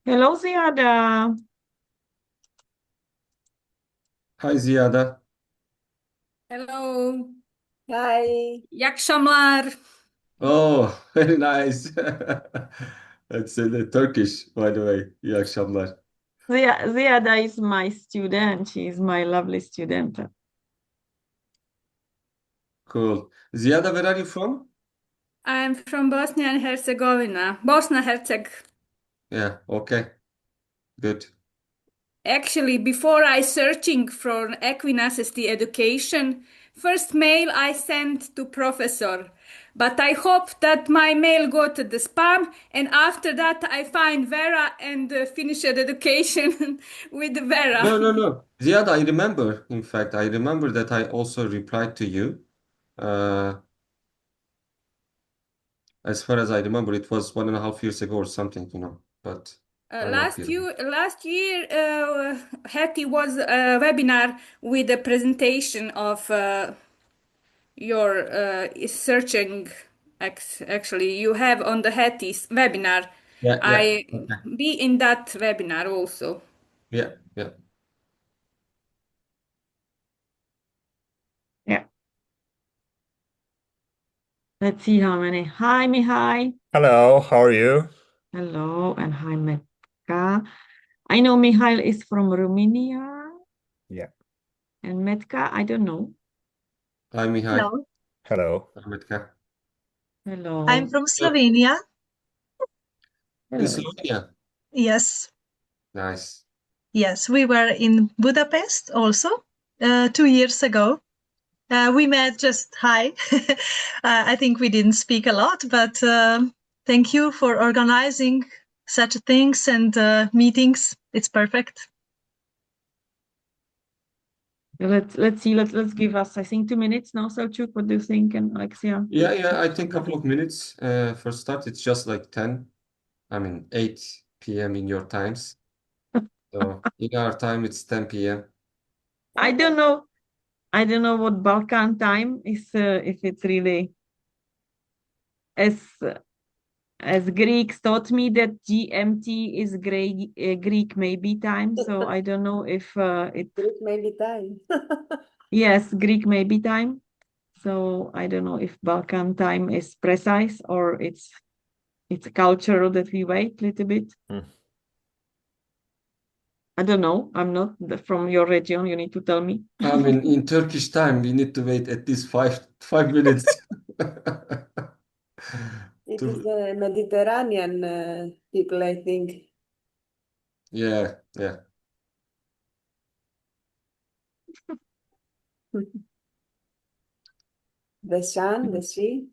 Hello Ziada. Hi Ziyada. Hello. Hi. İyi akşamlar. Oh, very nice. That's the Turkish, by the way. İyi akşamlar. Ziada is my student. She is my lovely student. Cool. Ziyada, where are you from? I'm from Bosnia and Herzegovina. Bosnia Herceg. Yeah, okay. Good. Actually, before I searching for Equinas as the education, first mail I sent to professor. But I hope that my mail go to the spam, and after that I find Vera and finish the education with Vera. No, no, no. Ziyada, I remember. In fact, I remember that I also replied to you. Uh, as far as I remember, it was 1.5 years ago or something, but I don't know, period. Last year, HETI was a webinar with a presentation of your searching. Actually, you have on the HETI's webinar. Yeah, yeah. I Okay. be in that webinar also. Yeah, yeah. Yeah. Let's see how many. Hi, Mihai. Hello, how are you? Hello, and hi, Metka. I know Mihail is from Romania, Yeah. and Metka, I don't know. Hi, Mihai. Hello. Hello. Ahmetka. I'm Hello. from So, Slovenia. in Hello. Slovenia. Yes. Nice. Yes, we were in Budapest also 2 years ago. We met just hi. I think we didn't speak a lot, but thank you for organizing such things and meetings. It's perfect. Let's see. Let's give us, I think, 2 minutes now. Selçuk, what do you think? And Alexia? Yeah, yeah, I think a couple of minutes for start. It's just like 10, I mean 8 p.m. in your times. So in our time, it's 10 p.m. I don't know. I don't know what Balkan time is, if it's really as as Greeks taught me that GMT is Greek maybe time. So I don't know if it, Greek maybe time. yes, Greek maybe time. So I don't know if Balkan time is precise or it's cultural that we wait a little bit. Hmm. I don't know. I'm not from your region. You need to tell me. I mean, in Turkish time, we need to wait at least five minutes. It is To, the Mediterranean people, I think. yeah, yeah, The sun, the sea.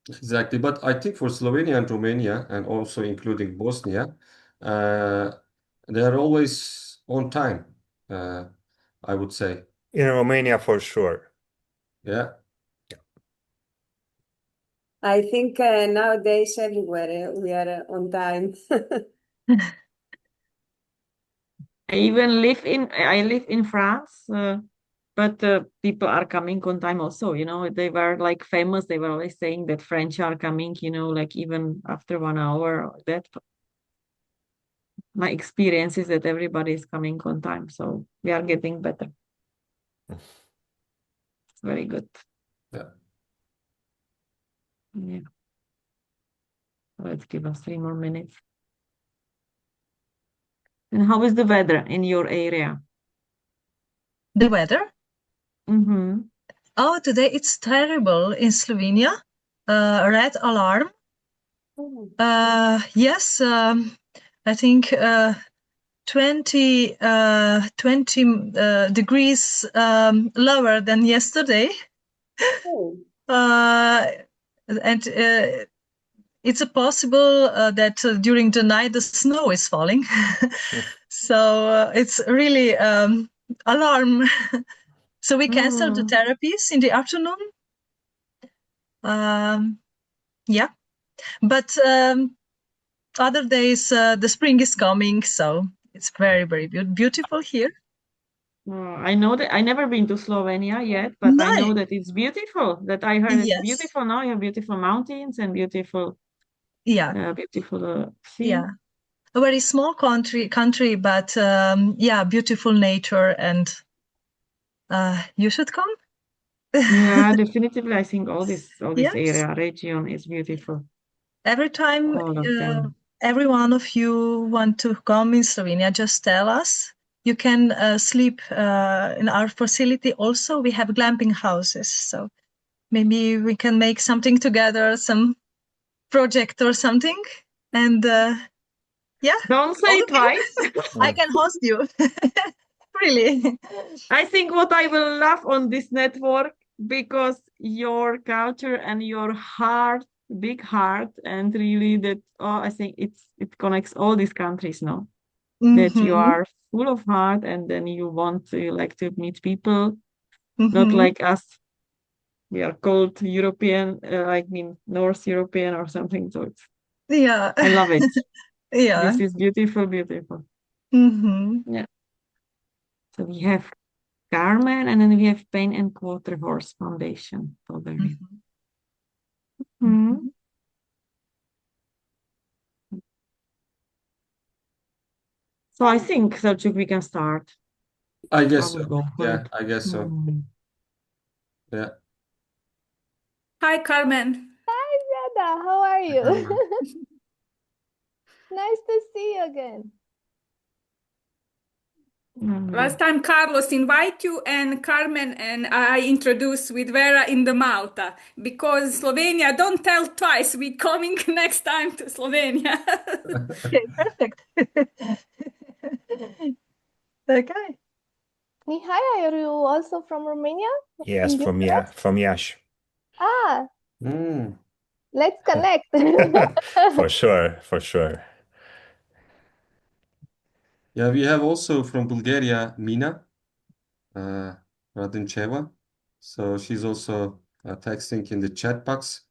exactly. But I think for Slovenia and Romania, and also including Bosnia, uh, they are always on time, uh, I would say. In Romania for sure. Yeah. I think nowadays everywhere we are on time. I live in France, but people are coming on time also. They were like famous. They were always saying that French are coming, like even after 1 hour. That my experience is that everybody is coming on time. So we are getting better. It's very good. Yeah. Yeah. Let's give us 3 more minutes. And how is the weather in your area? The weather? Mm-hmm. Oh, today it's terrible in Slovenia. Red alarm. Yes, I think 20 degrees lower than yesterday. Oh. And it's a possible that during the night the snow is falling. So it's really alarm. So we canceled the Mm. therapies in the afternoon. Yeah, but other days the spring is coming, so it's very, very beautiful here. I know that I never been to Slovenia yet, but I know Nice. that it's beautiful. That I heard it's Yes. beautiful now. You have beautiful mountains and beautiful. Yeah, beautiful sea. yeah. A very small country, but yeah, beautiful nature, and you should come. Yeah, definitively. I think all this Yes. area region is beautiful. Every time All of them. every one of you want to come in Slovenia, just tell us. You can sleep in our facility. Also, we have glamping houses, so maybe we can make something together, some project or something. And yeah, Don't say all it of you, twice. I can host you. Really. I think what I will love on this network because your culture and your heart, big heart, and really that I think it connects all these countries now. That you Mm-hmm. are full of heart and then you want to like to meet people, not Mm-hmm. like us. We are called European, I mean North European or something. So Yeah. I love it. Yeah. This is beautiful, beautiful. Mm-hmm. Yeah. So we have Carmen, and then we have Pain and Quarter Horse Foundation. Bulgaria. Mm-hmm. Mhm. So I think, Selçuk, we can start I guess our so. Yeah, conference. I guess so. Mm. Yeah. Hi, Carmen. Hi, Zeda. How are you? Carmen. Nice to see you again. Last time Carlos invite you and Carmen and I introduce with Vera in the Malta because Slovenia don't tell twice. We coming next time to Slovenia. Okay, perfect. Okay. Mihai, are you also from Romania? Yes, In Bucharest? from Iași. Ah, Mm. let's connect. For sure, for sure. Yeah, we have also from Bulgaria, Mina uh, Raduncheva. So she's also texting in the chat box.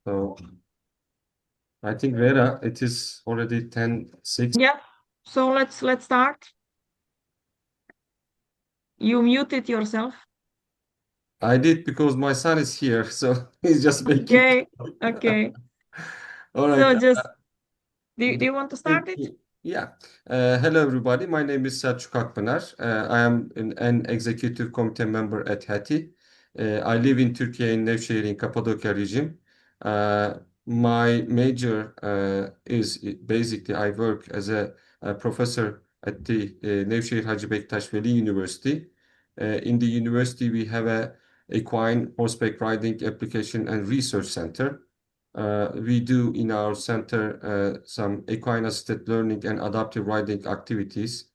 So I think Vera, it is already 10:06. Yeah. So let's start. You muted yourself. I did because my son is here, so he's just making. Okay. Okay. All right. So just do you want to start it? Yeah. Hello, everybody. My name is Selçuk Akpınar. I am an executive committee member at HETI. I live in Turkey in Nevşehir in Cappadocia region. My major is basically I work as a professor at the Nevşehir Hacı Bektaş Veli University. In the university, we have a equine horseback riding application and research center. We do in our center some equine assisted learning and adaptive riding activities.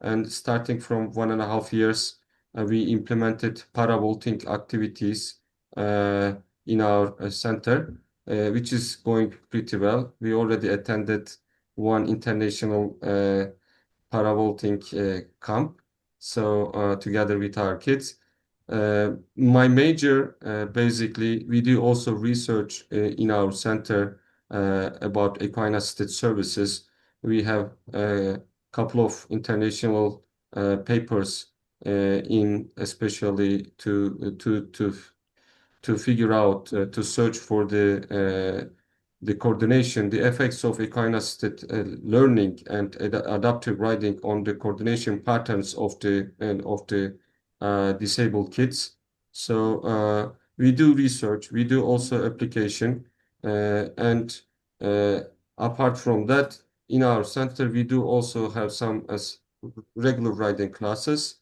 And starting from 1.5 years, we implemented paravolting activities in our center, which is going pretty well. We already attended one international paravolting camp, so together with our kids. My major, basically, we do also research in our center about equine assisted services. We have a couple of international papers in especially to figure out to search for the coordination, the effects of equine assisted learning and adaptive riding on the coordination patterns of the disabled kids. So we do research, we do also application, and apart from that, in our center we do also have some as regular riding classes.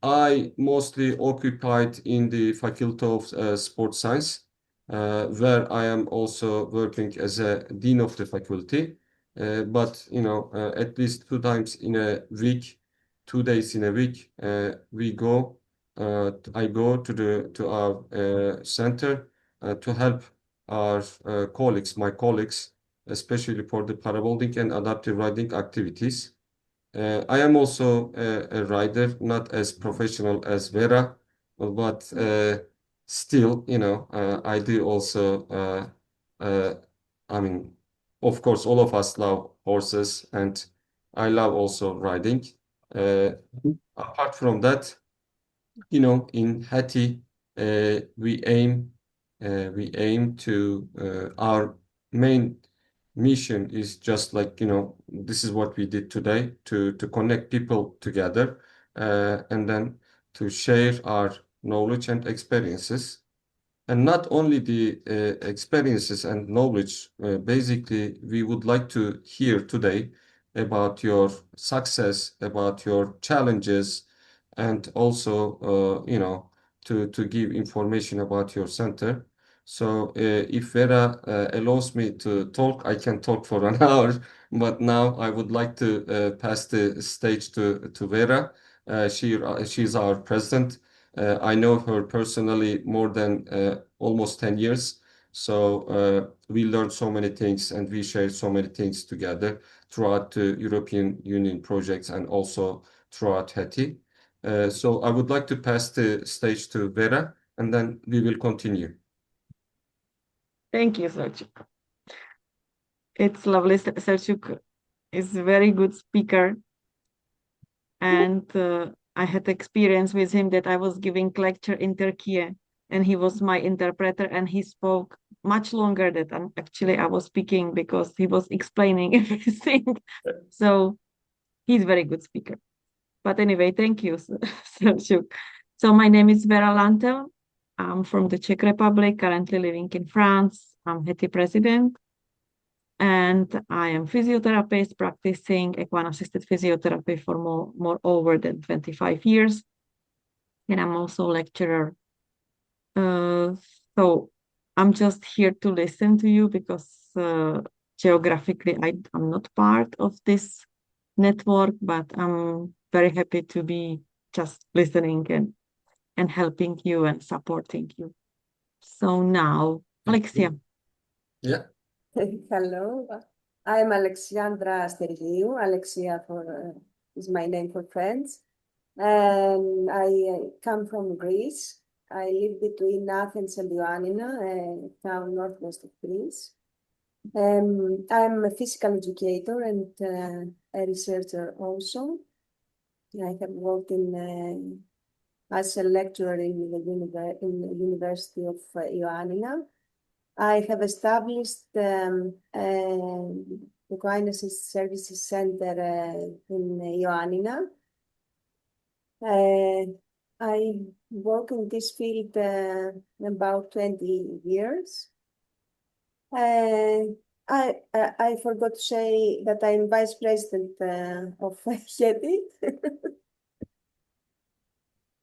I mostly occupied in the Faculty of Sports Science, where I am also working as a dean of the faculty. But at least 2 times in a week, 2 days in a week, we go. I go to our center to help our colleagues, my colleagues, especially for the paramolding and adaptive riding activities. I am also a rider, not as professional as Vera, but still, I do also. Uh, I mean, of course, all of us love horses, and I love also riding. Uh, Apart from that, in HETI, we aim we aim to our main mission is just like, this is what we did today to connect people together and then to share our knowledge and experiences. And not only the experiences and knowledge, basically, we would like to hear today about your success, about your challenges, and also, to give information about your center. So if Vera allows me to talk, I can talk for an hour, but now I would like to pass the stage to Vera. She's our president. I know her personally more than almost 10 years. So we learned so many things and we shared so many things together throughout the European Union projects and also throughout HETI. So I would like to pass the stage to Vera and then we will continue. Thank you, Selçuk. It's lovely. Selçuk is a very good speaker. And I had experience with him that I was giving lecture in Turkey and he was my interpreter and he spoke much longer than actually I was speaking because he was explaining everything. So he's a very good speaker. But anyway, thank you, Selçuk. So my name is Vera Lantel. I'm from the Czech Republic, currently living in France. I'm HETI president. And I am physiotherapist practicing equine-assisted physiotherapy for more over than 25 years. And I'm also a lecturer. So I'm just here to listen to you because geographically I'm not part of this network, but I'm very happy to be just listening and helping you and supporting you. So now, Alexia. Yeah. Hello, I am Alexandra Steriliou. Alexia is my name for friends. And I come from Greece. I live between Athens and Ioannina, a town northwest of Greece. I'm a physical educator and a researcher also. I have worked as a lecturer in the University of Ioannina. I have established the Equine-Assisted Services Center in Ioannina. I work in this field about 20 years. I forgot to say that I'm vice president of HETI.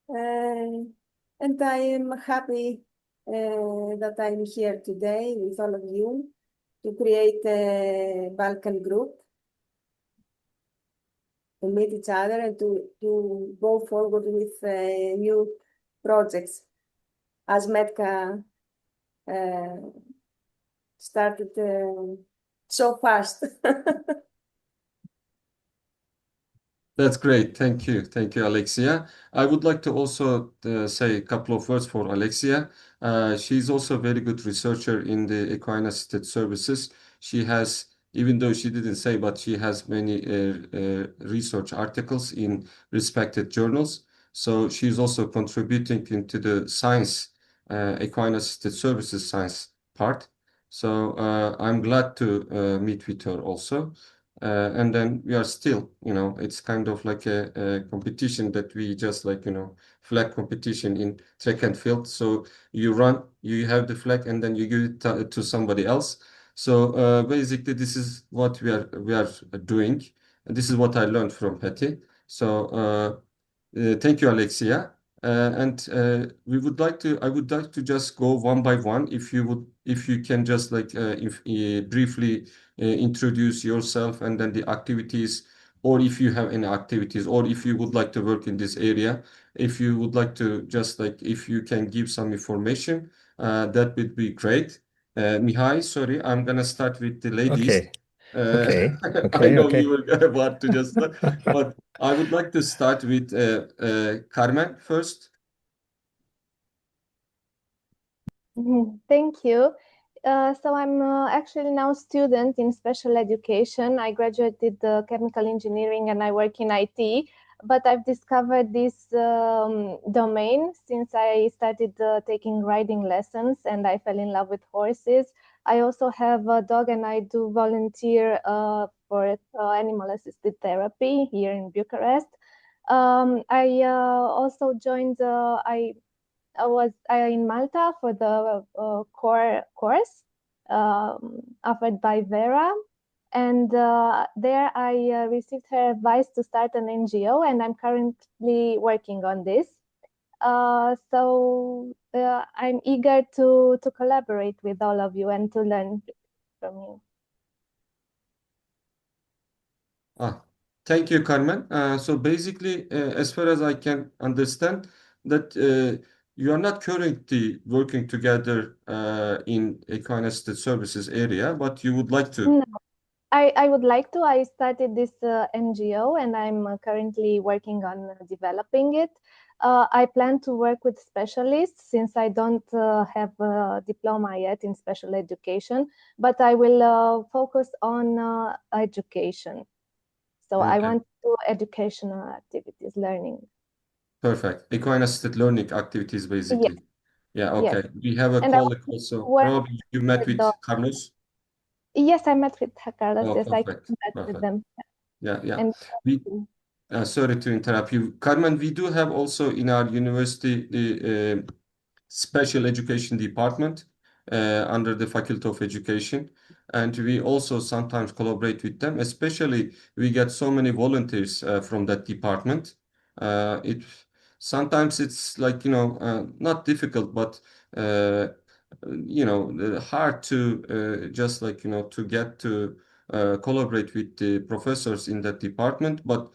And I am happy that I'm here today with all of you to create a Balkan group, to meet each other and to go forward with new projects as Metka started so fast. That's great. Thank you. Thank you, Alexia. I would like to also say a couple of words for Alexia. She's also a very good researcher in the equine-assisted services. She has, even though she didn't say, but she has many research articles in respected journals. So she's also contributing into the science, equine-assisted services science part. So I'm glad to meet with her also. And then we are still, it's kind of like a competition that we just like, flag competition in track and field. So you run, you have the flag, and then you give it to somebody else. So basically, this is what we are doing. And this is what I learned from HETI. So thank you, Alexia. And I would like to just go one by one. If you can just like briefly introduce yourself and then the activities, or if you have any activities, or if you would like to work in this area, if you would like to just like, if you can give some information, that would be great. Mihai, sorry, I'm gonna start with the ladies. Okay. Okay. I know Okay. you were about to just, but I would like to start with Carmen first. Thank you. So I'm actually now a student in special education. I graduated chemical engineering and I work in IT, but I've discovered this domain since I started taking riding lessons, and I fell in love with horses. I also have a dog, and I do volunteer for animal assisted therapy here in Bucharest. I also joined. I was in Malta for the core course offered by Vera, and there I received her advice to start an NGO, and I'm currently working on this. So I'm eager to collaborate with all of you and to learn from you. Thank you, Carmen. So basically, as far as I can understand, that you are not currently working together in equine assisted services area, but you would like to. No, I would like to. I started this NGO, and I'm currently working on developing it. I plan to work with specialists since I don't have a diploma yet in special education, but I will focus on education. So I Okay, want to do educational activities, learning. perfect. Equine assisted learning activities, Yes, basically. Yeah, yes. okay. We have a And I colleague want also. to work Probably you met with the. with Carlos. Yes, I met with Carlos. Oh, Yes, I perfect. met with Perfect. them. Yeah, yeah. And We sorry to interrupt you, Carmen. We do have also in our university the special education department under the Faculty of Education. And we also sometimes collaborate with them, especially we get so many volunteers from that department. It sometimes it's like, not difficult, but hard to just like, to get to collaborate with the professors in that department. But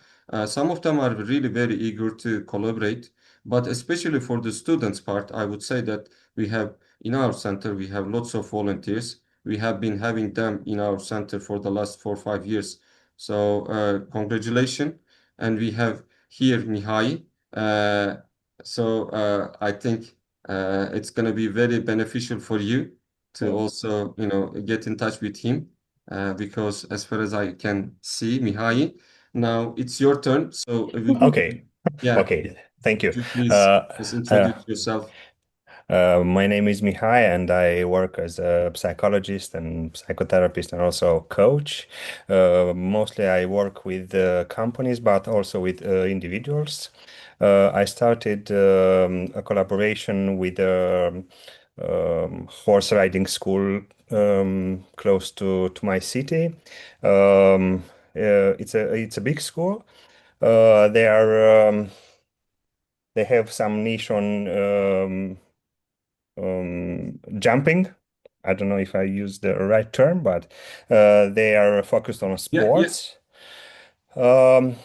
some of them are really very eager to collaborate. But especially for the students part, I would say that we have in our center, we have lots of volunteers. We have been having them in our center for the last 4 or 5 years. So congratulations. And we have here Mihai. I think it's going to be very beneficial for you to also, get in touch with him because as far as I can see, Mihai, now it's your turn. So Okay. yeah, Okay. Thank you. could you please Uh, just uh, introduce yourself? my name is Mihai, and I work as a psychologist and psychotherapist and also coach. Mostly I work with companies, but also with individuals. I started a collaboration with horse riding school close to my city. It's a big school. They have some niche on jumping. I don't know if I use the right term, but they are focused on Yeah, yeah. sports. Um,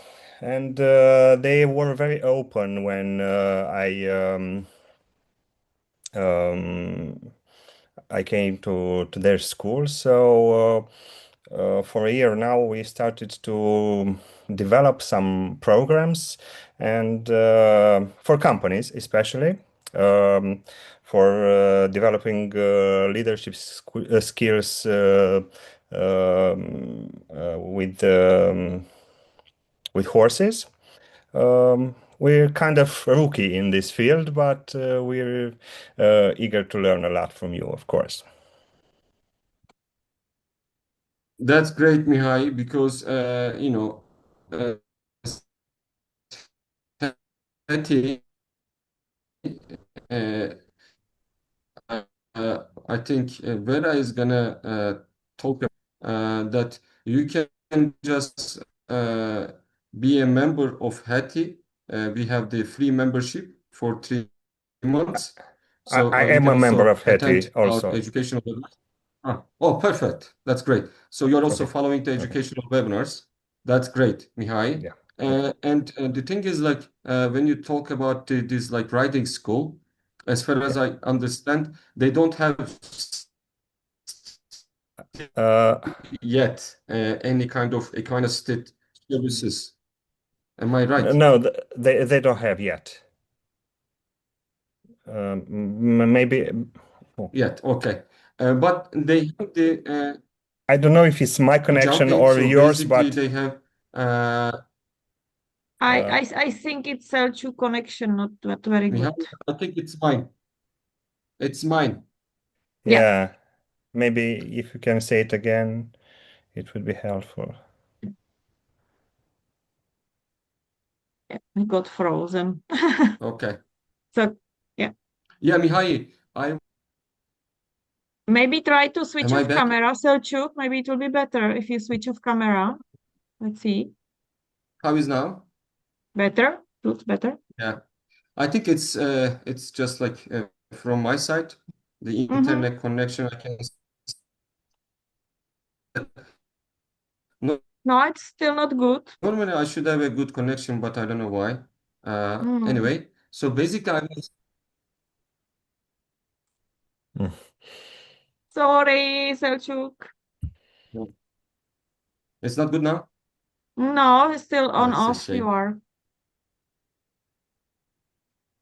and they were very open when um, I came to their school. So for a year now, we started to develop some programs and for companies, especially for developing leadership skills with horses. We're kind of rookie in this field, but we're eager to learn a lot from you, of course. That's great, Mihai, because uh, Fatih, uh, I think Vera is gonna talk about that you can just uh, be a member of HETI. We have the free membership for 3 months, so I you am can a member also of HETI attend our also. educational webinars. Oh, perfect. That's great. So you're also Okay. following the Okay. educational webinars. That's great, Mihai. Yeah. Okay. And the thing is, like, when you talk about this, like, riding school, as far Yeah. as I understand, they don't have Uh, yet any kind of equine assisted services. Am I right? no, they don't have yet. Maybe. Oh, Yet, okay. But they have the I don't know if it's my connection jumping. or So yours, basically, but they have uh, I think it's Selçuk connection, not very Mihai, good. I think it's mine. It's mine. Yeah, Yeah, maybe if you can say it again, it would be helpful. yeah, it got frozen. Okay. So yeah, Yeah, Mihai, maybe try to switch am I off back? camera, Selçuk. Maybe it will be better if you switch off camera. Let's see. How is now? Better? Looks better. Yeah. I think it's just like from my side, the Mm-hmm. internet connection I can no, No, it's still not good. normally I should have a good connection, but I don't know why. Mm. Anyway, so basically I was Mm. Sorry, Selçuk. it's not good now? No, it's still Oh, on it's a off. You shame. are.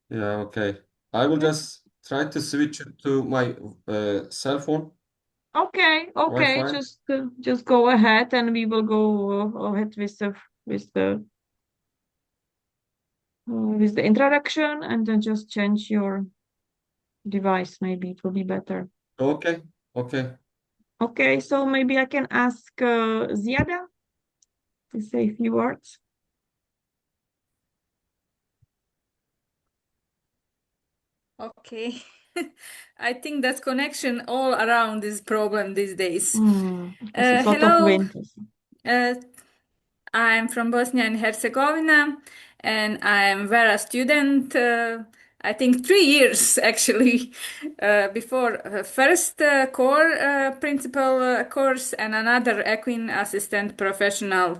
Yeah, okay. I will Yeah. just try to switch it to my cell phone Okay, okay. Wi-Fi. Just go ahead, and we will go ahead with the with the introduction, and then just change your device. Maybe it will be better. Okay, okay. Okay, so maybe I can ask Ziada to say a few words. Okay. I think that connection all around is problem these days. Because it's a lot of Hello. wind. Uh, I'm from Bosnia and Herzegovina, and I'm Vera student. I think 3 years actually before first core principal course and another equine assistant professional.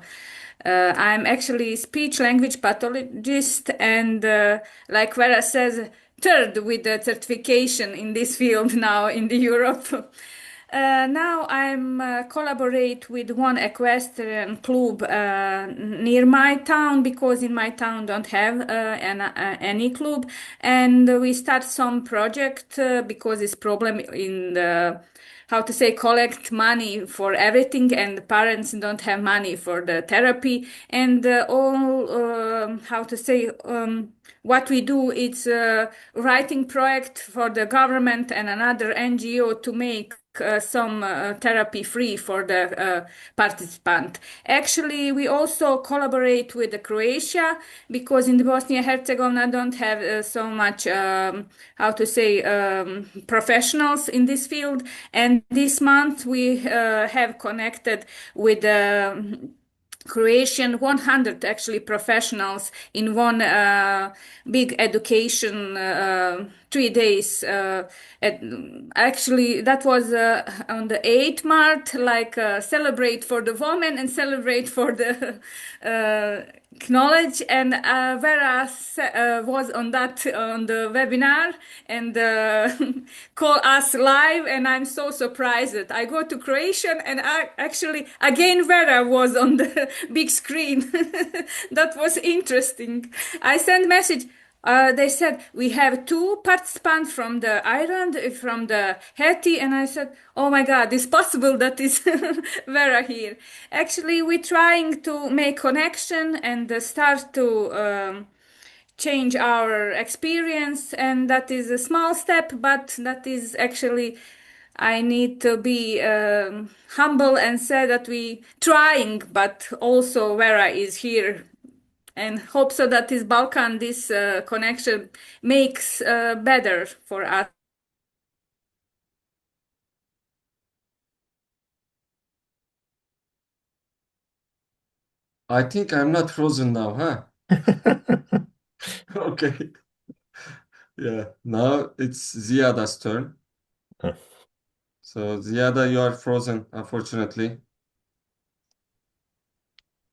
I'm actually speech language pathologist and like Vera says, third with the certification in this field now in the Europe. Now I'm collaborate with one equestrian club near my town because in my town don't have any club, and we start some project because it's problem in the how to say collect money for everything and the parents don't have money for the therapy and all how to say what we do is writing project for the government and another NGO to make some therapy free for the participant. Actually, we also collaborate with the Croatia because in the Bosnia Herzegovina don't have so much how to say professionals in this field. And this month we have connected with Croatian 100 actually professionals in one big education 3 days. Actually, that was on the 8th March, like celebrate for the women and celebrate for the knowledge. And Vera was on that on the webinar and call us live. And I'm so surprised that I go to Croatian and I actually again Vera was on the big screen. That was interesting. I sent message. They said we have two participants from the Ireland, from the HETI, and I said, "Oh my God, it's possible that is Vera here." Actually, we're trying to make connection and start to change our experience, and that is a small step, but that is actually I need to be humble and say that we trying, but also Vera is here and hope so that this Balkan, this connection makes better for us. I think I'm not frozen now, huh? Okay. Yeah. Now it's Ziyada's turn. So Ziyada, you are frozen, unfortunately.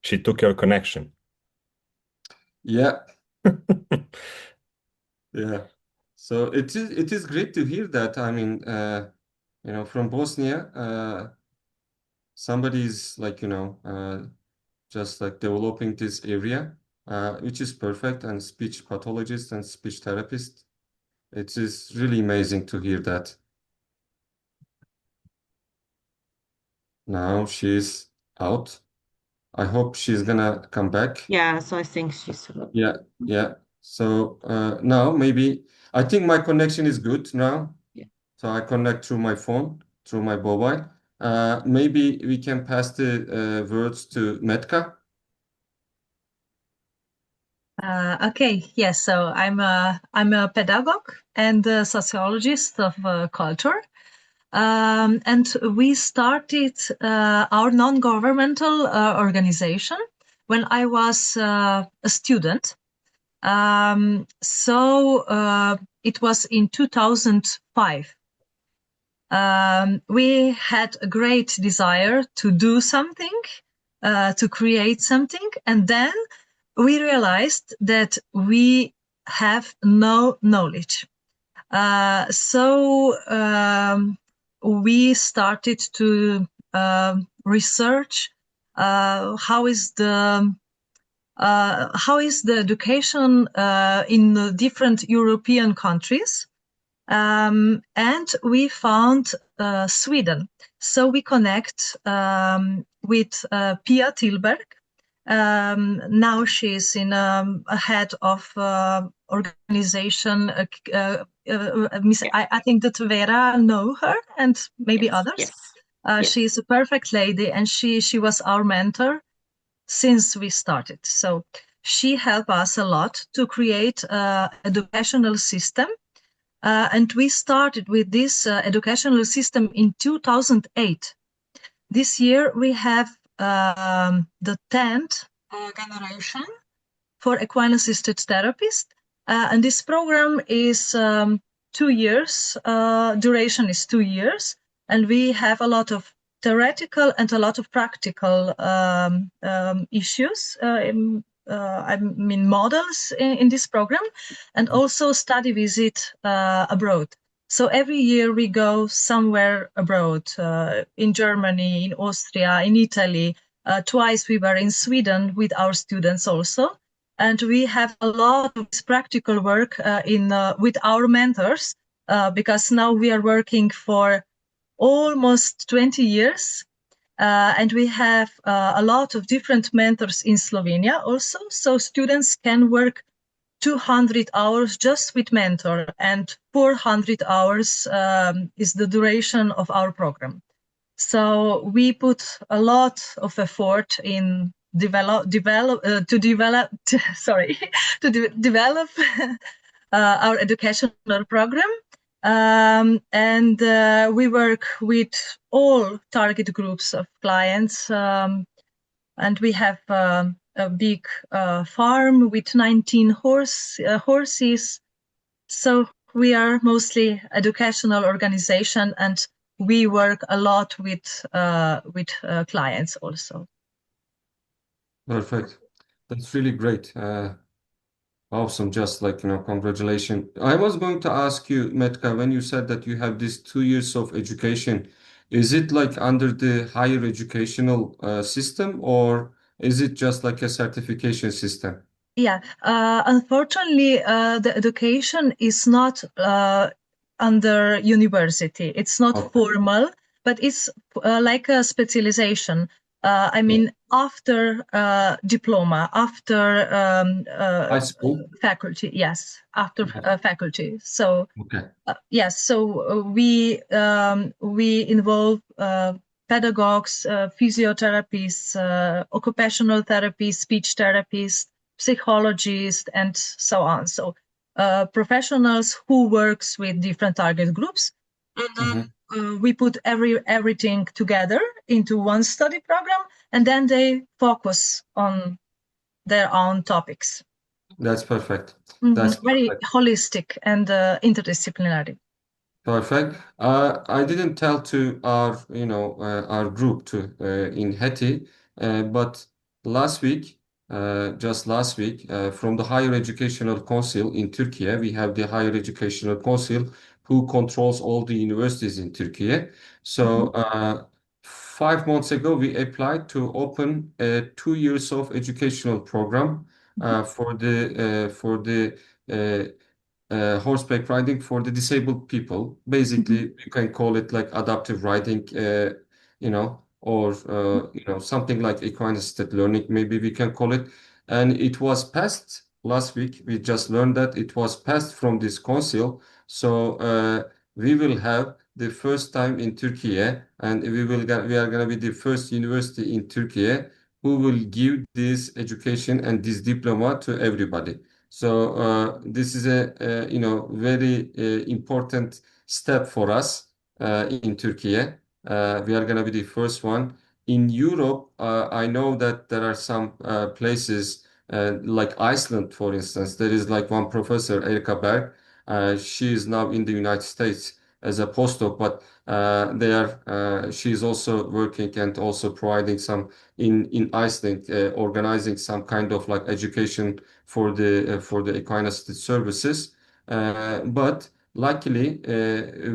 She took your connection. Yeah, yeah. So it is great to hear that. I mean, from Bosnia, somebody is like, just like developing this area, which is perfect, and speech pathologist and speech therapist. It is really amazing to hear that. Now she's out. I hope she's gonna come back. Yeah, so I think she's Yeah, yeah. So now maybe I think my connection is good now. yeah. So I connect through my phone, through my mobile. Maybe we can pass the words to Metka. Okay, yes. So I'm a pedagogue and a sociologist of culture. And we started our non-governmental organization when I was a student. So it was in 2005. We had a great desire to do something, to create something, and then we realized that we have no knowledge. So we started to research how is the education in the different European countries. And we found Sweden. So we connect with Pia Tillberg. Now she's in a head of organization. I think that Vera know her and maybe Yes, others. yes, yes. She's a perfect lady, and she was our mentor since we started. So she helped us a lot to create an educational system. And we started with this educational system in 2008. This year we have the 10th generation for equine assisted therapists. And this program is 2 years, duration is 2 years. And we have a lot of theoretical and a lot of practical issues, I mean models in this program, and also study visit abroad. So every year we go somewhere abroad, in Germany, in Austria, in Italy. Twice we were in Sweden with our students also. And we have a lot of practical work with our mentors, because now we are working for almost 20 years. And we have a lot of different mentors in Slovenia also. So students can work 200 hours just with mentor, and 400 hours is the duration of our program. So we put a lot of effort in develop our educational program. And we work with all target groups of clients. And we have a big farm with 19 horses. So we are mostly educational organization, and we work a lot with clients also. Perfect. That's really great. Awesome. Just like, congratulations. I was going to ask you, Metka, when you said that you have these 2 years of education, is it like under the higher educational system, or is it just like a certification system? Yeah, unfortunately, the education is not under university. It's not Okay. formal, but it's like a specialization. I Yeah. mean, after diploma, after High school? faculty, yes, after Yeah. faculty. So Okay. yes, so we involve pedagogues, physiotherapists, occupational therapists, speech therapists, psychologists, and so on. So professionals who works with different target groups, and Mhm. then we put everything together into one study program, and then they focus on their own topics. That's perfect. That's Very perfect. holistic and interdisciplinary. Perfect. I didn't tell to our group to in HETI, but last week, just last week, from the Higher Educational Council in Turkey, we have the Higher Educational Council who controls all the universities in Turkey. So 5 months ago, we applied to open a 2 years of educational program for the horseback riding for the disabled people. Basically, you can call it like adaptive riding, or something like equine assisted learning, maybe we can call it. And it was passed last week. We just learned that it was passed from this council. So we will have the first time in Turkey, and we are gonna be the first university in Turkey who will give this education and this diploma to everybody. So this is a very important step for us in Turkey. We are gonna be the first one. In Europe, I know that there are some places like Iceland, for instance. There is like one professor, Erika Berg. She is now in the United States as a postdoc, but she is also working and also providing some in Iceland, organizing some kind of like education for the equine assisted services. But luckily,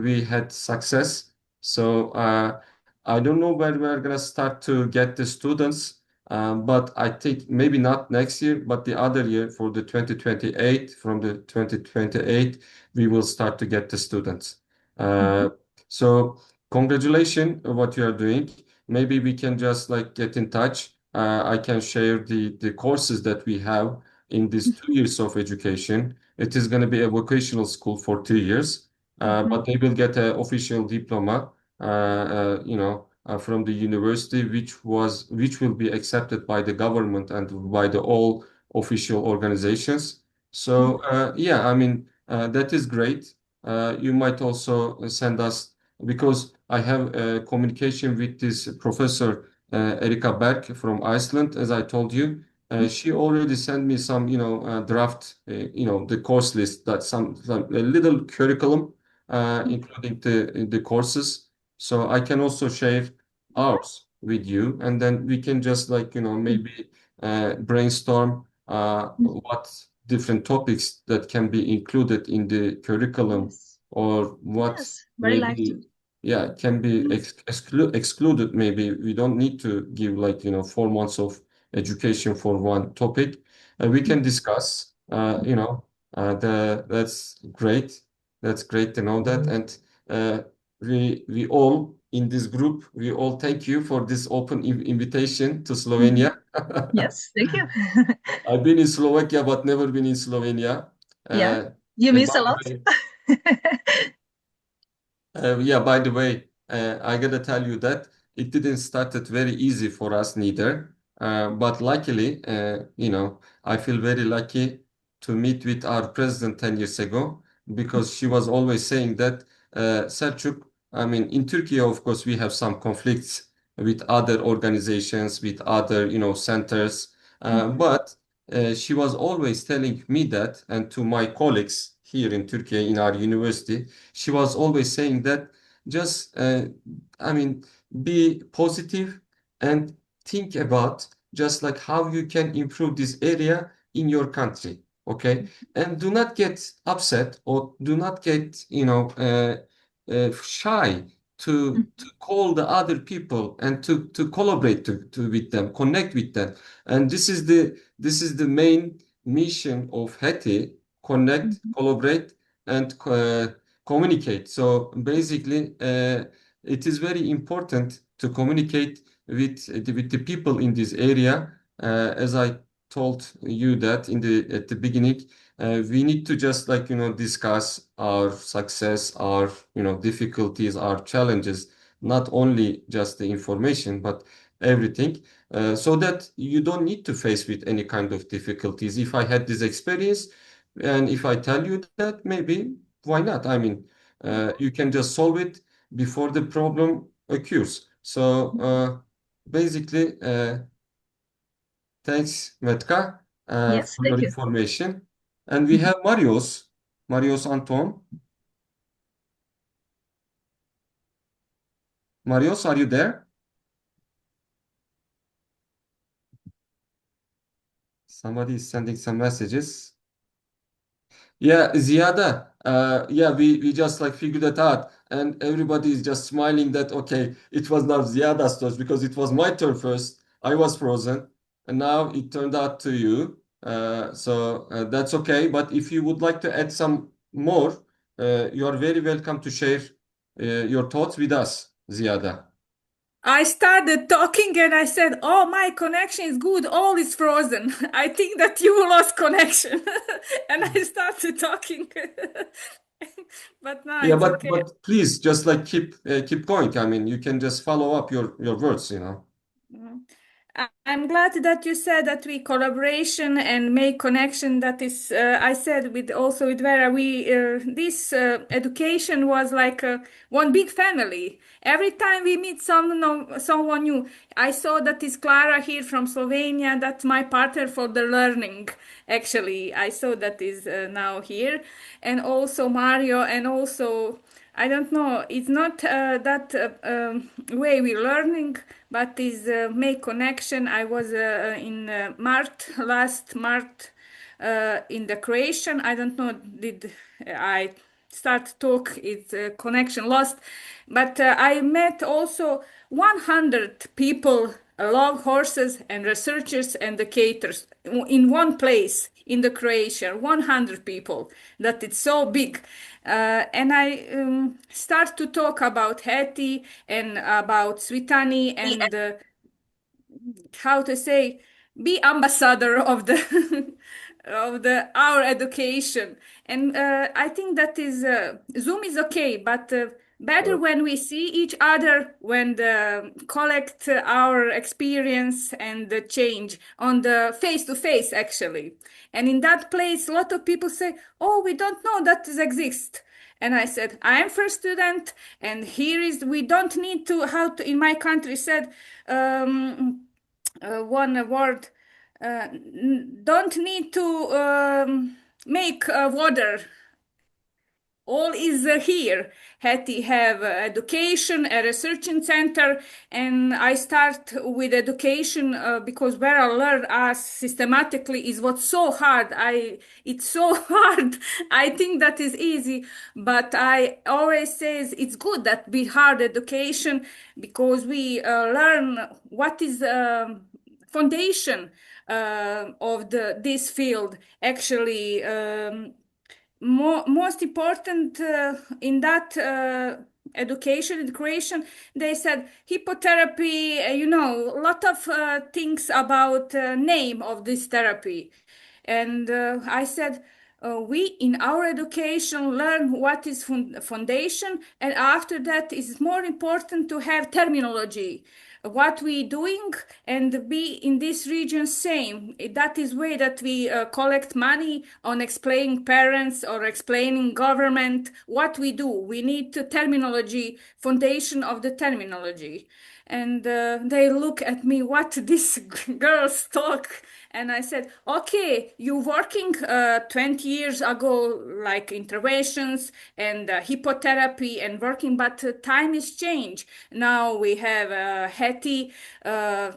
we had success. So I don't know where we are gonna start to get the students, but I think maybe not next year, but the other year for the 2028, from the 2028, we will start to get the students. So congratulations on what you are doing. Maybe we can just like get in touch. I can share the courses that we have in these 2 years of education. It is going to be a vocational school for 2 years, but they will get an official diploma, from the university, which will be accepted by the government and by the all official organizations. So yeah, I mean that is great. You might also send us, because I have communication with this professor Erika Berg from Iceland, as I told you. She already sent me some, draft, the course list, that a little curriculum, including the courses. So I can also share ours with you, and then we can just like, maybe brainstorm what different topics that can be included in the curriculum, Yes. or what Yes. Very like to. maybe, yeah, can be excluded. Maybe we don't need to give like, 4 months of education for one topic. We can discuss, that's great. That's great to know that. And we all in this group, we all thank you for this open invitation to Slovenia. Yes, thank you. I've been in Slovakia, but never been in Slovenia. Yeah, Uh, you and miss by a the lot. way, yeah, by the way, I gotta tell you that it didn't start it very easy for us neither. But luckily, I feel very lucky to meet with our president 10 years ago, because she was always saying that, Selçuk, I mean, in Turkey, of course, we have some conflicts with other organizations, with other, centers. But she was always telling me that, and to my colleagues here in Turkey in our university, she was always saying that just, I mean, be positive and think about just like how you can improve this area in your country. Okay. And do not get upset, or do not get, shy to call the other people and to collaborate with them, connect with them. And this is the main mission of HETI: connect, collaborate, and communicate. So basically, it is very important to communicate with the people in this area. As I told you that at the beginning, we need to just like, discuss our success, our, difficulties, our challenges, not only just the information, but everything, so that you don't need to face with any kind of difficulties. If I had this experience, and if I tell you that, maybe why not? I mean, you can just solve it before the problem occurs. So basically, thanks, Metka, Yes, for your thank you. information. And we have Marios Anton. Marios, are you there? Somebody is sending some messages. Yeah, Ziyada. Yeah, we just like figured it out, and everybody is just smiling that okay, it was not Ziyada's turn, because it was my turn first. I was frozen, and now it turned out to you. So that's okay. But if you would like to add some more, you are very welcome to share your thoughts with us, Ziyada. I started talking and I said, "Oh, my connection is good. All is frozen. I think that you lost connection." And I started talking. But now Yeah, it's okay. but please just like keep going. I mean, you can just follow up your words, you know. Mhm. I'm glad that you said that we collaboration and make connection. That is, I said with also with Vera, we this education was like one big family. Every time we meet someone new, I saw that is Clara here from Slovenia. That's my partner for the learning. Actually, I saw that is now here, and also Mario, and also. I don't know. It's not that way we're learning, but is make connection. I was in last March in the Croatian. I don't know. Did I start talk? It's connection lost, but I met also 100 people. Love horses and researchers and educators in one place in the Croatia, 100 people. That it's so big. And I start to talk about HETI and about Svitani and how to say be ambassador of the of the our education. And I think that is Zoom is okay, but better when we see each other, when the collect our experience and the change on the face to face actually. And in that place a lot of people say, oh, we don't know that this exists. And I said, I am first student, and here is we don't need to how to in my country said one word don't need to make water. All is here. HETI have education, a researching center, and I start with education because where I learn us systematically is what's so hard. It's so hard. I think that is easy, but I always says it's good that be hard education because we learn what is foundation of this field actually. Most important in that education in Croatian, they said hippotherapy. A lot of things about name of this therapy, and I said. We in our education learn what is foundation, and after that it's more important to have terminology what we doing and be in this region same. That is way that we collect money on explaining parents or explaining government what we do. We need the terminology, foundation of the terminology. And they look at me, what these girls talk. And I said, okay, you working 20 years ago, like interventions and hippotherapy and working, but time is changed. Now we have HETI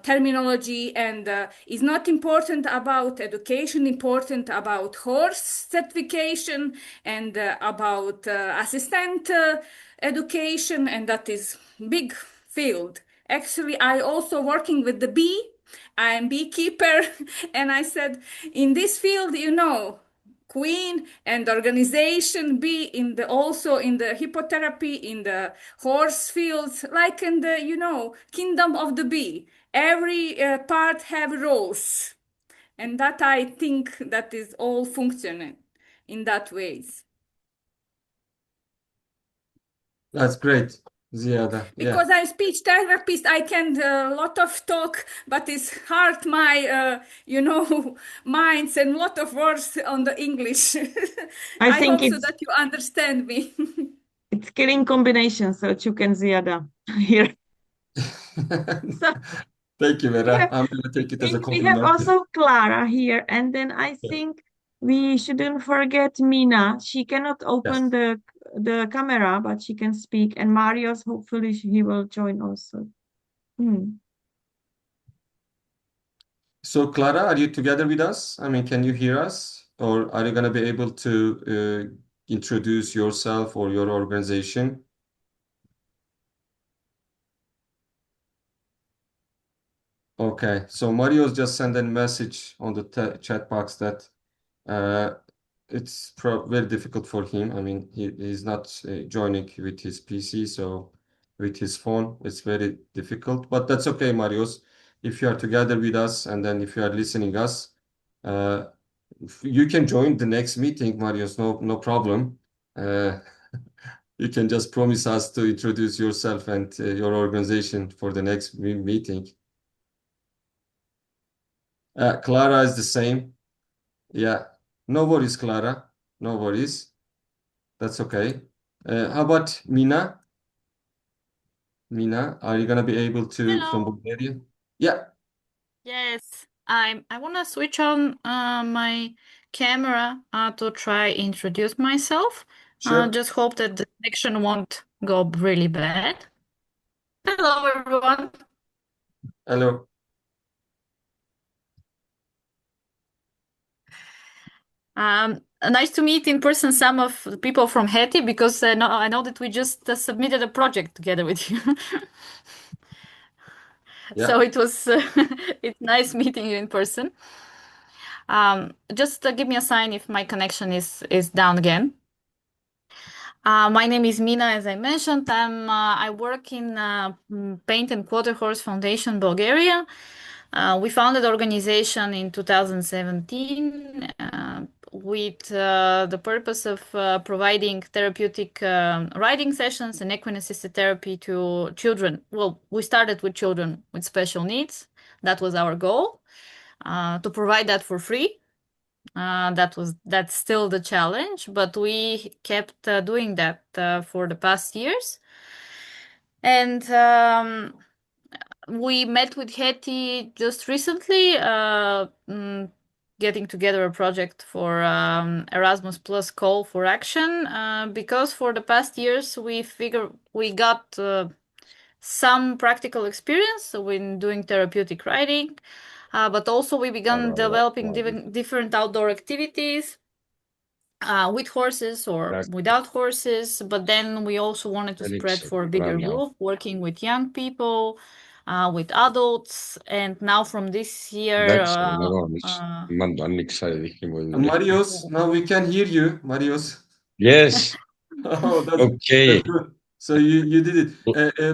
terminology, and it's not important about education, important about horse certification and about assistant education, and that is big field. Actually, I also working with the bee. I'm beekeeper, and I said in this field, queen and organization be in the also in the hippotherapy in the horse fields like in the kingdom of the bee. Every part have roles, and that I think that is all functioning in that ways. That's great, Ziyada. Yeah. Because I'm speech therapist, I can lot of talk, but it's hard my minds and lot of words on the English. I I think hope so it's that you understand me. it's killing combination, so Chuk and Ziada here. So Thank you, we Vera. have I'm gonna take it as a think we have compliment. also Clara here, and then I Yeah. think we shouldn't forget Mina. She cannot open Yes. the camera, but she can speak. And Marius, hopefully he will join also. Hmm. So, Clara, are you together with us? I mean, can you hear us? Or are you gonna be able to introduce yourself or your organization? Okay, so Mario's just sent a message on the chat box that uh, it's very difficult for him. I mean, he's not joining with his PC, so with his phone. It's very difficult, but that's okay, Marius. If you are together with us and then if you are listening us, uh, you can join the next meeting, Marius. No problem. Uh, you can just promise us to introduce yourself and your organization for the next meeting. Clara is the same. Yeah. No worries, Clara. No worries. That's okay. How about Mina? Mina, are you gonna be able to from Hello. Bulgaria? Yeah, Yes, I want to switch on my camera to try introduce myself. sure. Just hope that the connection won't go really bad. Hello, everyone. Hello. Nice to meet in person some of the people from HETI because I know that we just submitted a project together with you. So Yeah. it was it's nice meeting you in person. Just give me a sign if my connection is down again. My name is Mina, as I mentioned. I work in Paint and Quarter Horse Foundation, Bulgaria. We founded the organization in 2017 with the purpose of providing therapeutic riding sessions and equine assisted therapy to children. Well, we started with children with special needs. That was our goal, to provide that for free. That's still the challenge, but we kept doing that for the past years. And we met with HETI just recently, getting together a project for Erasmus Plus Call for Action, because for the past years we figure we got some practical experience when doing therapeutic riding, but also we began developing different outdoor activities with horses or without horses. But then we also wanted to spread for a bigger group, working with young people, with adults. And now from this year, Marius, now we can hear you, Marius. Yes. Oh, that's Okay. good. So you did it.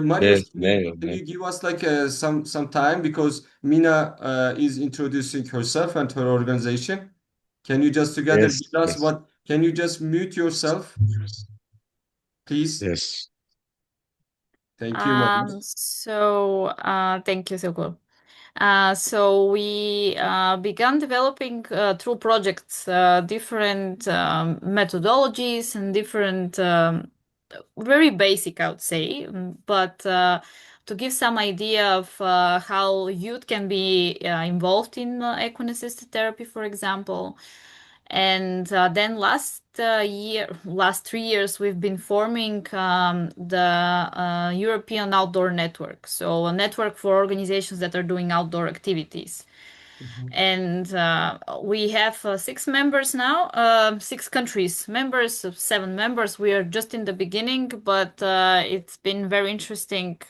Marius, Yes, can you give us like some time because Mina is introducing herself and her organization. Can you just together yes, with us yes, what? Can you just mute yourself, please? yes. Thank you, Marius. Thank you, Silko. So we began developing through projects different methodologies and different, very basic, I would say, but to give some idea of how youth can be involved in equine assisted therapy, for example. And then last 3 years, we've been forming the European Outdoor Network. So a network for organizations that are doing outdoor activities. And we have 6 members now, 6 countries members, 7 members. We are just in the beginning, but it's been very interesting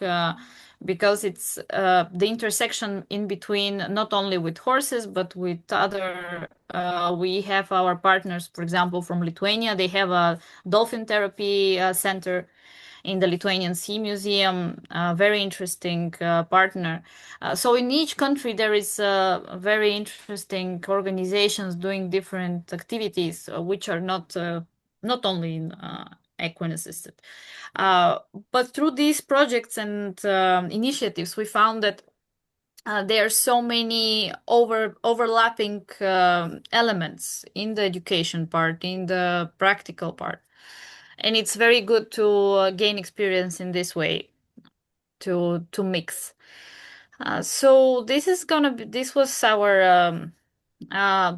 because it's the intersection in between, not only with horses, but with other. We have our partners, for example, from Lithuania. They have a dolphin therapy center in the Lithuanian Sea Museum, a very interesting partner. So in each country there is very interesting organizations doing different activities, which are not only in equine assisted. But through these projects and initiatives, we found that there are so many overlapping elements in the education part, in the practical part, and it's very good to gain experience in this way, to mix. So this was our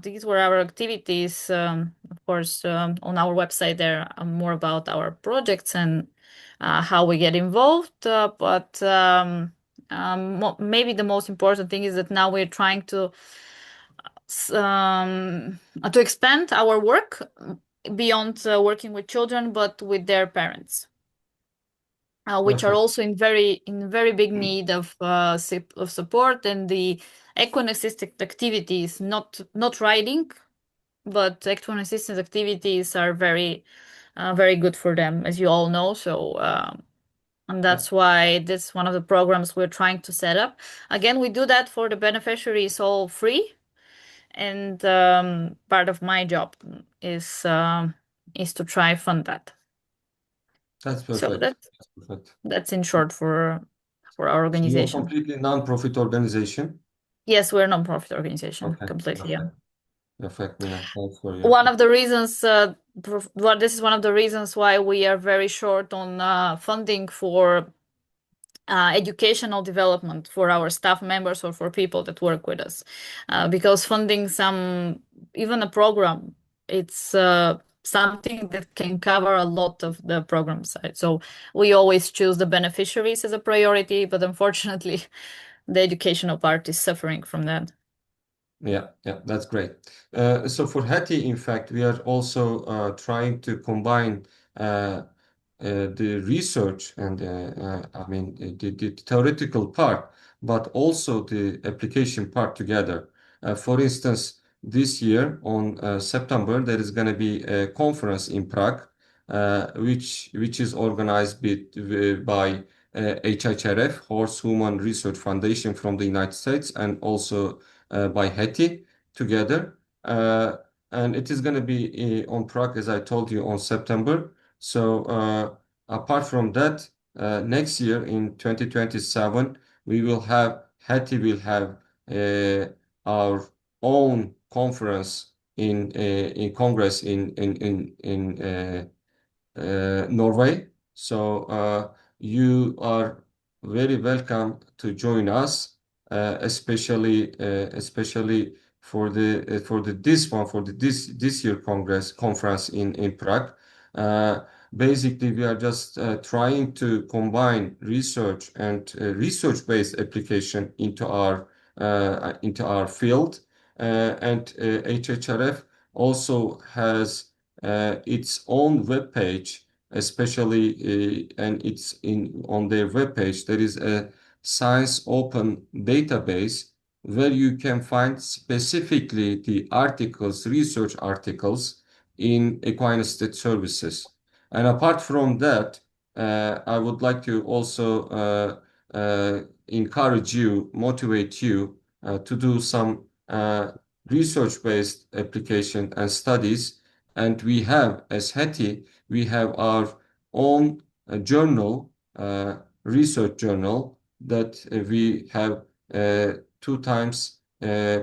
these were our activities. Of course, on our website there are more about our projects and how we get involved. But maybe the most important thing is that now we're trying to expand our work beyond working with children, but with their parents, which are Perfect. also in very big need of support. And the equine assisted activities, not riding, but equine assisted activities are very good for them, as you all know. So And that's why this is one of the programs we're trying to set up. Again, we do that for the beneficiaries all free. And part of my job is to try fund that. That's So perfect. that's That's perfect. that's in short for our So you're a organization. completely non-profit organization? Yes, we're a non-profit organization, Okay. completely. Yeah. Perfect, Mina. Thanks for your. One of the reasons, this is one of the reasons why we are very short on funding for educational development for our staff members or for people that work with us, because funding even a program, it's something that can cover a lot of the program side. So we always choose the beneficiaries as a priority, but unfortunately, the educational part is suffering from that. Yeah, that's great. So for HETI, in fact, we are also trying to combine the research and I mean the theoretical part, but also the application part together. For instance, this year on September, there is going to be a conference in Prague, which is organized by HHRF, Horse Human Research Foundation from the United States, and also by HETI together. And it is going to be on Prague, as I told you, on September. So apart from that, next year in 2027, we will have HETI will have our own conference in Congress in Norway. So you are very welcome to join us, especially for the this one for the this year conference in Prague. Uh, Basically, we are just trying to combine research and research-based application into our field, and HHRF also has its own web page, especially and it's in on their web page. There is a Science Open database where you can find specifically the articles, research articles in equine state services. And apart from that, I would like to also encourage you, motivate you to do some research-based application and studies. And we have, as HETI, we have our own journal, research journal that we have two times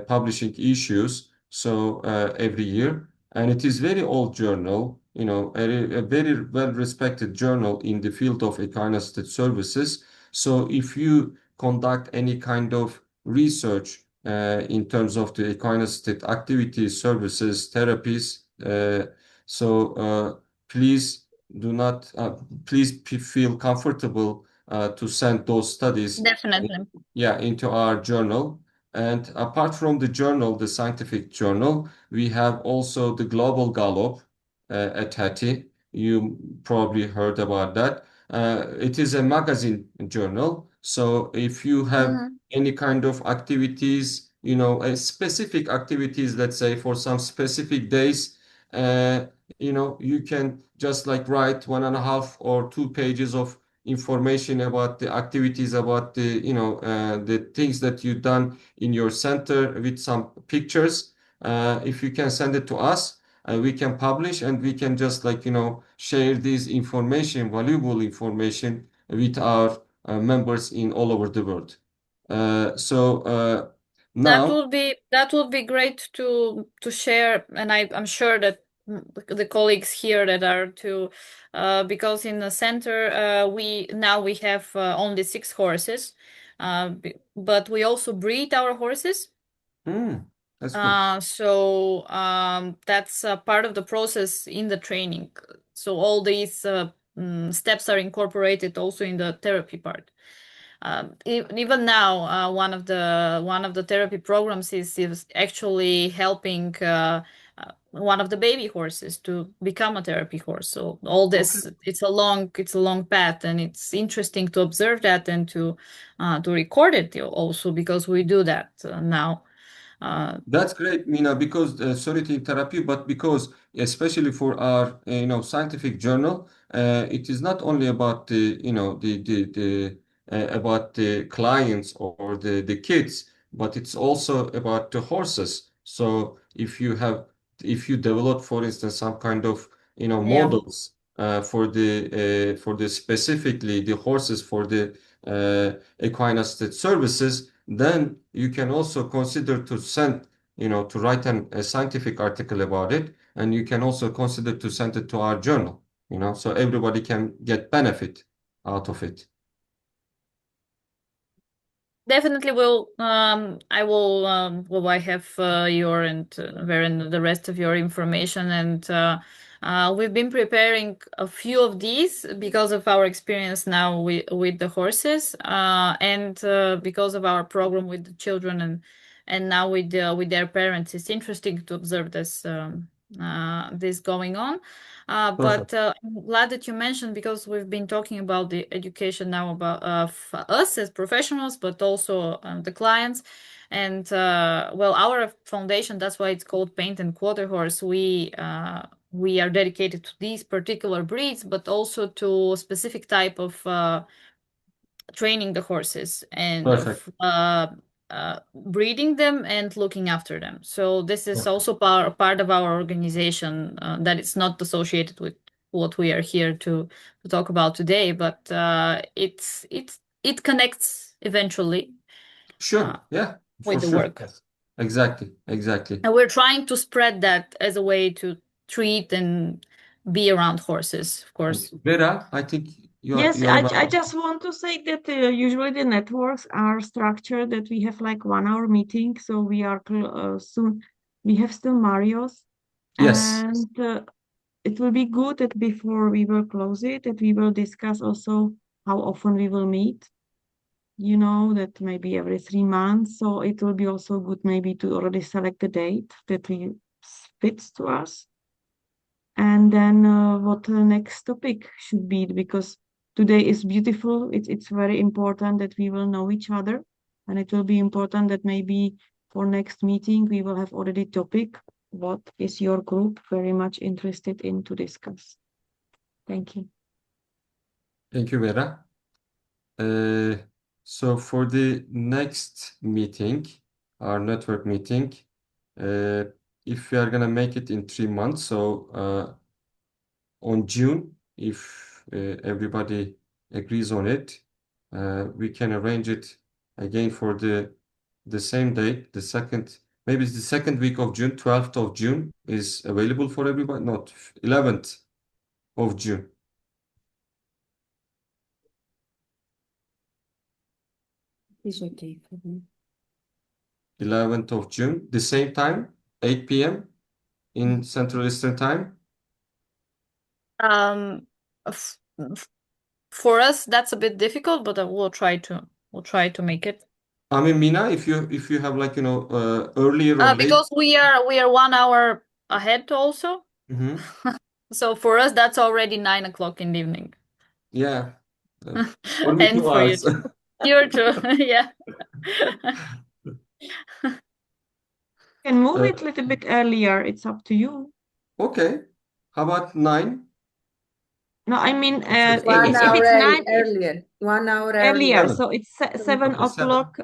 publishing issues, so every year. And it is very old journal, a very well-respected journal in the field of equine services. So if you conduct any kind of research in terms of the equine activities, services, therapies, so please do not, please feel comfortable to send those studies Definitely. into our journal. And apart from the journal, the scientific journal, we have also the Global Gallop at HETI. You probably heard about that. It is a magazine journal. So if you have any kind of activities, specific activities, let's say for some specific days, you can just like write 1.5 or 2 pages of information about the activities, about the things that you've done in your center with some pictures. If you can send it to us, we can publish and we can just share this information, valuable information, with our members in all over the world. So That now. would be great to share, and I'm sure that the colleagues here that are too, because in the center we have only 6 horses, but we also breed our horses. That's good. So that's part of the process in the training. So all these steps are incorporated also in the therapy part. Even now, one of the therapy programs is actually helping one of the baby horses to become a therapy horse. So all this, it's a long path, and it's interesting to observe that and to record it also, because we do that now. That's great, Mina, because sorry to interrupt you, but because especially for our scientific journal, it is not only about the about the clients or the kids, but it's also about the horses. So if you develop, for instance, some kind of Yeah. models for the specifically the horses for the equine assisted services, then you can also consider to send to write a scientific article about it, and you can also consider to send it to our journal, so everybody can get benefit out of it. Definitely will. I will. Well, I have your and Varen, the rest of your information, and we've been preparing a few of these because of our experience now with the horses, and because of our program with the children, and now with their parents. It's interesting to observe this going on. But Perfect. I'm glad that you mentioned because we've been talking about the education now about us as professionals, but also the clients. And well, our foundation, that's why it's called Paint and Quarter Horse. We are dedicated to these particular breeds, but also to a specific type of training the horses and Perfect. of breeding them and looking after them. So this is Perfect. also part of our organization that it's not associated with what we are here to talk about today, but it connects eventually uh, Sure. Yeah, for with the sure. work. Yes. Exactly. Exactly. And we're trying to spread that as a way to treat and be around horses, of Thank course. you. Vera, I think Yes, you are I about. just want to say that usually the networks are structured that we have like 1 hour meeting. So we are soon, we have still Marios, Yes. and it will be good that before we will close it, that we will discuss also how often we will meet. That maybe every 3 months. So it will be also good maybe to already select the date that we fits to us. And then what the next topic should be, because today is beautiful. It's very important that we will know each other, and it will be important that maybe for next meeting we will have already topic. What is your group very much interested in to discuss? Thank you. Thank you, Vera. Uh, so for the next meeting, our network meeting, uh, if we are gonna make it in 3 months, so on June, if everybody agrees on it, we can arrange it again for the same date, the second, maybe it's the second week of June, 12th of June is available for everybody, not 11th of June. It's okay for me. 11th of June, the same time, 8 p.m. in Central Eastern Time. Um, f- for us, that's a bit difficult, but we'll try to make it. I mean, Mina, if you have like earlier or late. Because we are 1 hour ahead also. Mhm. So for us, that's already 9 o'clock in the evening. Yeah, uh, for me And two for you hours. too. You're too. Yeah. Can move Uh, it a little bit earlier. It's up to you. okay, how about 9? No, I mean, So if, One it's if hour it's 9, if earlier. 1 hour earlier, earlier. 7. so it's 7 Okay, 7. o'clock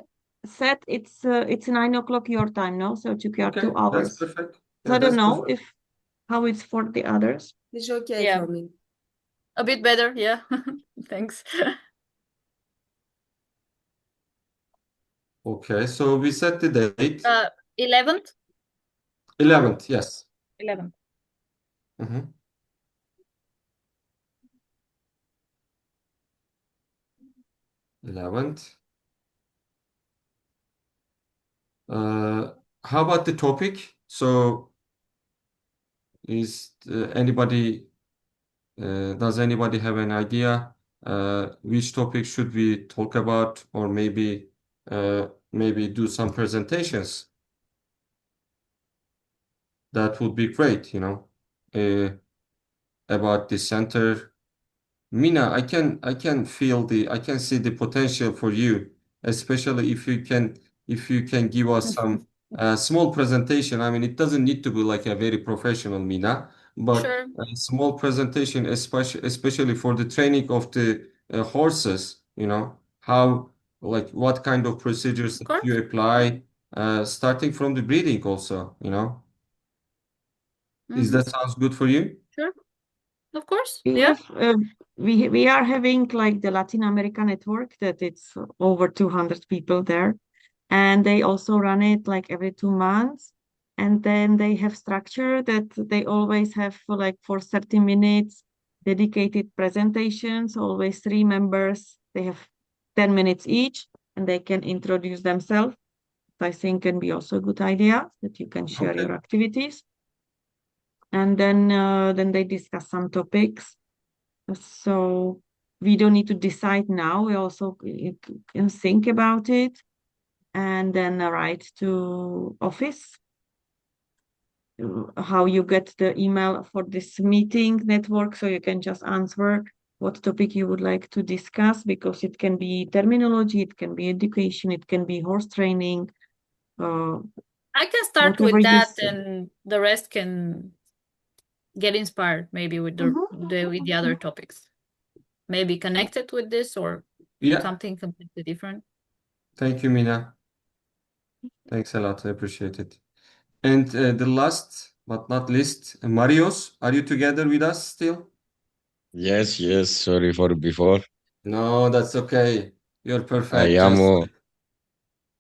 set. It's 9 o'clock your time, no? So it took you Okay, two that's hours. perfect. So Yeah, I don't that's know perfect. if how it's for the others. It's okay Yeah. for me. A bit better. Yeah. Thanks. Okay, so we set the date. 11th? 11th, yes. 11th. Mhm. 11th. How about the topic? So is anybody does anybody have an idea which topic should we talk about, or maybe do some presentations? That would be great, about the center. Mina, I can see the potential for you, especially if you can give us some a small presentation. I mean, it doesn't need to be like a very professional, Mina, but Sure. a small presentation, especially for the training of the horses, how, like, what kind of procedures Of that you course. apply, starting from the breathing also, Is Mm-hmm. that sounds good for you? Sure. Of course. We Yeah. have we are having like the Latin America network that it's over 200 people there, and they also run it like every 2 months, and then they have structure that they always have for 30 minutes dedicated presentations, always three members. They have 10 minutes each, and they can introduce themselves. I think can be also a good idea that you can share Okay. your activities, and then they discuss some topics. So we don't need to decide now. We also can think about it and then write to office how you get the email for this meeting network. So you can just answer what topic you would like to discuss, because it can be terminology, it can be education, it can be horse training, uh, I can start whatever with you that, see. and the rest can get inspired maybe with the other topics. Maybe connected with this or Yeah. something completely different. Thank you, Mina. Thanks a lot. I appreciate it. And the last but not least, Marios, are you together with us still? Yes, yes, sorry for before. No, that's okay. You're I perfect. am Just o-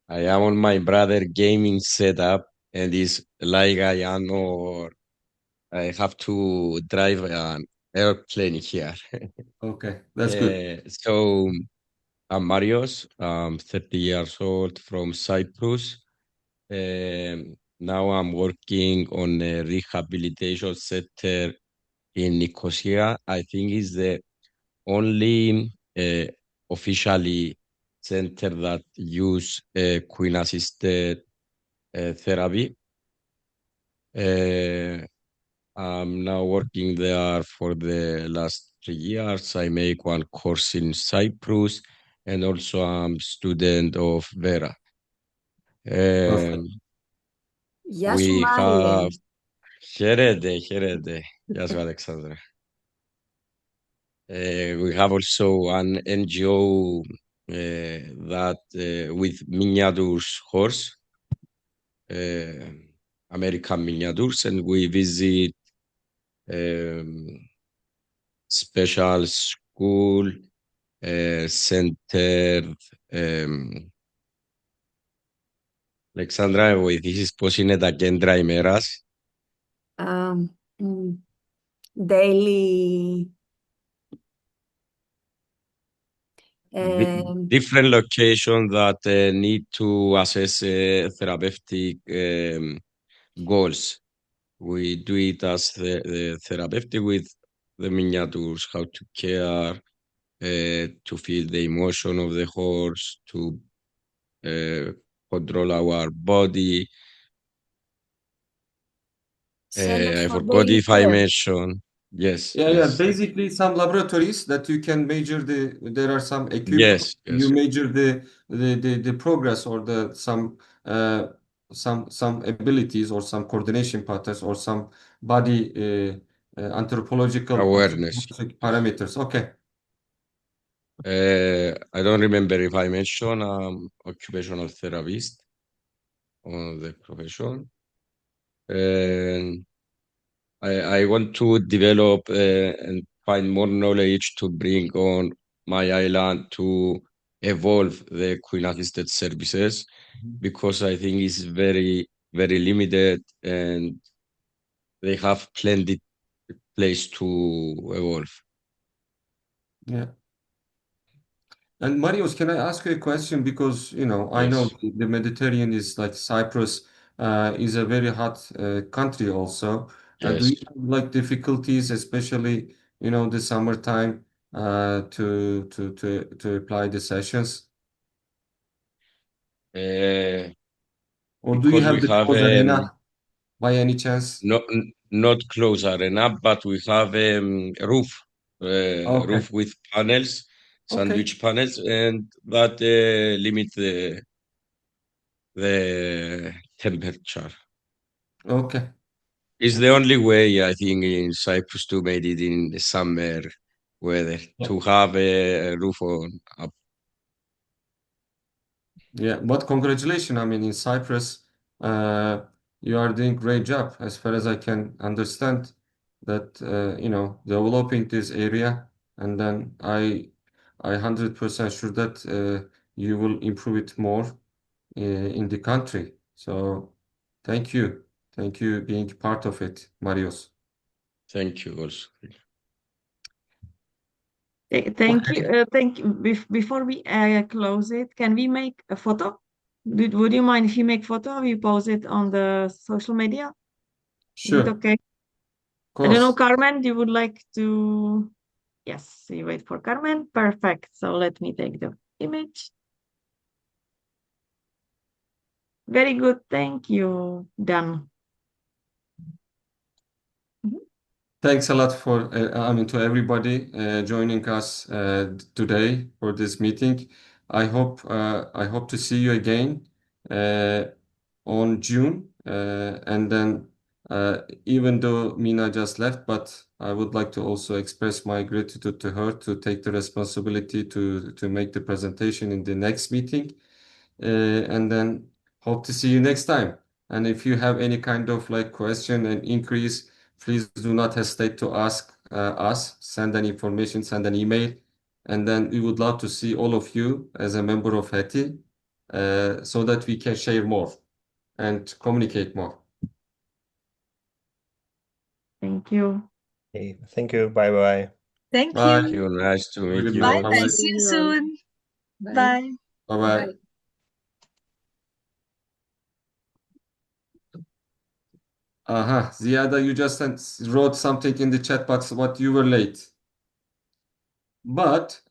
I am on my brother gaming setup and it's like I have to drive an airplane here. okay. That's good. So I'm Marios. I'm 30 years old from Cyprus. Now I'm working on a rehabilitation center in Nicosia. I think is the only officially center that use queen assisted therapy. Uh, I'm now working there for the last 3 years. I make one course in Cyprus and also I'm student of Vera. Perfect. Γεια σου, We Μάριε. have Χαίρετε, χαίρετε. Γεια σου, Alexandra. We have also an NGO that with miniatures horse, American miniatures, and we visit um, special school center. Alexandra, βοηθήσεις πώς είναι τα κέντρα ημέρας. Um, mm, daily Different locations that need to assess therapeutic goals. We do it as the therapeutic with the miniatures, how to care, to feel the emotion of the horse, to control our body. centers I for forgot daily if I care. mentioned. Yes, Yeah. yes, Basically, some laboratories that you can measure there are some equipment yes, you yes. measure the progress or some abilities or some coordination patterns or some body Awareness. anthropological parameters. Okay. I don't remember if I mentioned occupational therapist on the profession. And I want to develop and find more knowledge to bring on my island to evolve the Queen Assisted services because I think it's very, very limited and they have plenty place to evolve. Yeah. And Marius, can I ask you a question? Because, I know Yes, the Mediterranean is like Cyprus, is a very hot country also. Do yes. you have like difficulties, especially, the summertime, to apply the sessions? Uh, Or do you because have we the have closed arena by any chance? not close arena, but we have Okay. roof with panels, Okay. sandwich panels, and that limit the temperature. Okay. It's the only way, I think, in Cyprus to make it in the summer weather, to have a roof on up. Yeah, but congratulations. I mean, in Cyprus, you are doing great job as far as I can understand that, developing this area, and then I 100% sure that you will improve it more in the country. So thank you. Thank you being part of it, Marios. Thank you also. Thank you. Thank you. Before we close it, can we make a photo? Would you mind if you make photo? We post it on the social media. Is it Sure, okay? of I don't know, course. Carmen, you would like to? Yes, you wait for Carmen. Perfect. So let me take the image. Very good. Thank you. Done. Mhm. Thanks a lot for, to everybody joining us today for this meeting. I hope to see you again on June. And then, even though Mina just left, but I would like to also express my gratitude to her to take the responsibility to make the presentation in the next meeting. And then hope to see you next time. And if you have any kind of like question and increase, please do not hesitate to ask us, send an information, send an email. And then we would love to see all of you as a member of HETI so that we can share more and communicate more. Thank you. Okay, thank you. Bye bye. Thank Bye. Thank you. you. Nice to Have a meet good you. night. Bye Bye bye. bye. See you See you all. soon. Bye. Bye. Bye bye. Bye. Aha, Ziyada, you just wrote something in the chat box, but you were late. But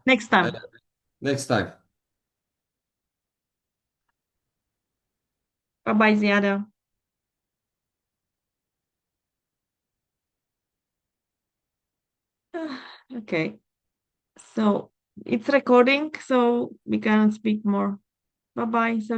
Next time. next time. Bye-bye, Ziada. Okay. So it's recording, so we can speak more. Bye-bye. So